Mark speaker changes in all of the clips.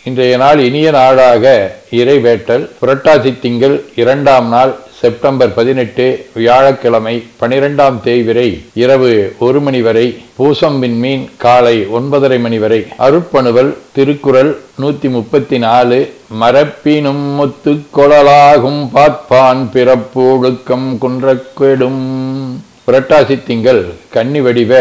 Speaker 1: இன்றைய நாள் இனிய நாளாக இறைவேட்டல். புரட்டாசி திங்கள் 2ஆம் நாள் செப்டம்பர் 18 வியாழக்கிழமை 12ஆம் தேய்விரை இரவு 1 மணி வரை. பூசம் விண்மீன் காலை 9:30 மணி வரை. அருட்பணுவல் திருக்குறள் 134. மரப்பினும் முத்து கொளலாகும் பாற்பான் பிறப்பு ஒழுக்கம் குன்றக்கெடும். புரட்டாசி திங்கள் கன்னி வடிவ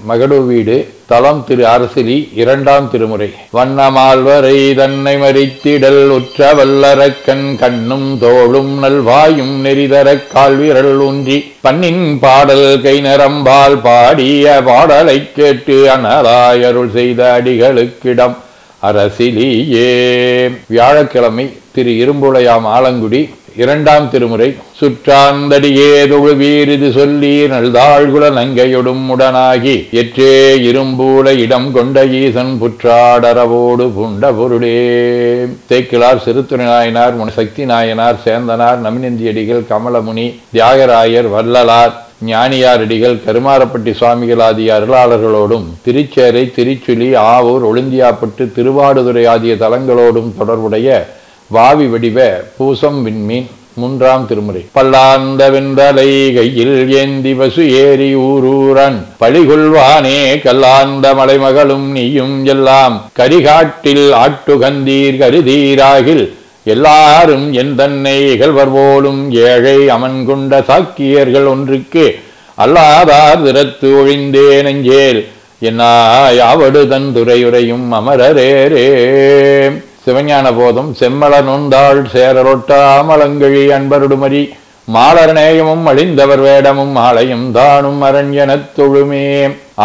Speaker 1: மகடூர் வீடு. தலம் திரு அரசிலி. 2ஆம் திருமுறை. வண்ணமால்வரை தன்னை மறித்திடல் உற்ற வல்லரக்கன் கண்ணும் தோளும் நல்வாயும் நெறிதரக் கால்விரல் ஊன்றி பண்ணின் பாடல் கை நரம்பால் பாடிய பாடலை கேட்டு அனராய் அருள் செய்த அடிகளுக்கிடம் அரசிலியே. வியாழக்கிழமை திரு இரும்புளையாம் ஆலங்குடி. 2ஆம் திருமுறை. சுற்றாந்தடியே தொழுவீர் இது சொல்லி நல்தாழ்குல நங்கையொடும் உடனாகி எற்றே இரும்பூல இடம் கொண்ட ஈசன் புற்றாடரவோடு புண்ட பொருளே. தேக்கிலார், சிறுத்துறை நாயனார், சக்தி நாயனார், சேந்தனார், நமினந்தியடிகள், கமலமுனி, தியாகராயர், வள்ளலார், ஞானியாரடிகள், கருமாரப்பட்டி சுவாமிகள் ஆகிய அருளாளர்களோடும் திருச்சேரை, திருச்சுழி, ஆவூர், ஒழுந்தியாப்பட்டு, திருவாடுதுறை ஆகிய தலங்களோடும் தொடர்புடைய வாவி வடிவ பூசம் விண்மீன் 3ஆம் திருமுறை. பல்லாந்த வென்றலை கையில் ஏந்தி வசு ஏறி ஊரூரன் பழிகொள்வானே கல்லாந்த மலைமகளும் நீயும் எல்லாம் கரிகாட்டில் ஆட்டுகந்தீர் கருதீராகில் எல்லாரும் என் தன்னை இகழ்வர் போலும் ஏழை அமன் கொண்ட சாக்கியர்கள் ஒன்றுக்கு அல்லாதார் திறத்து ஒழிந்தே நெஞ்சேல் என்னா யாவடு தன் துறையுறையும் அமரரேரே. சிவஞான போதம். செம்மல நொந்தாள் சேரரொட்டா மலங்கழி அன்பருடுமரி மாலரநேயமும் அழிந்தவர் வேடமும் ஆலயம் தானும் அரண்யனத் தொழுமே.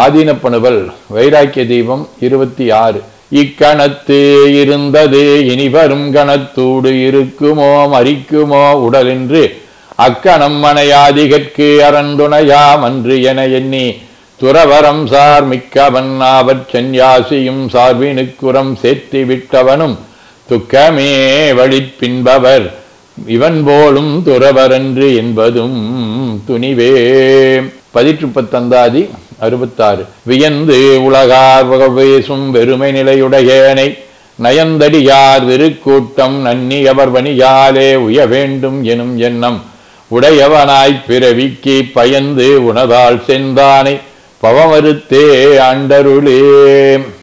Speaker 1: ஆதீனப்பணுவல் வைராக்கிய தீபம் 26. இக்கணத்து இருந்தது இனி வரும் கணத்தூடு இருக்குமோ மறிக்குமோ உடலென்று அக்கணம் மனையாதிகற்கு அரந்துணையாம் அன்று என எண்ணி துறவரம் சார் மிக்கவன் ஆவற் சென்யாசியும் சார்பினுக்குறம் சேர்த்து விட்டவனும் துக்கமே வழிப்பின்பவர் இவன் போலும் துறவரன்று என்பதும் துணிவே. 18 66. வியந்து உலகார் பேசும் வெறுமை நிலையுடையனை நயந்தடியார் திருக்கூட்டம் நன்னியவர் வணியாலே உய வேண்டும் எனும் எண்ணம் உடையவனாய்ப் பிறவிக்கு பயந்து உணதால் சென்றானை பவமறுத்தே ஆண்டருளே.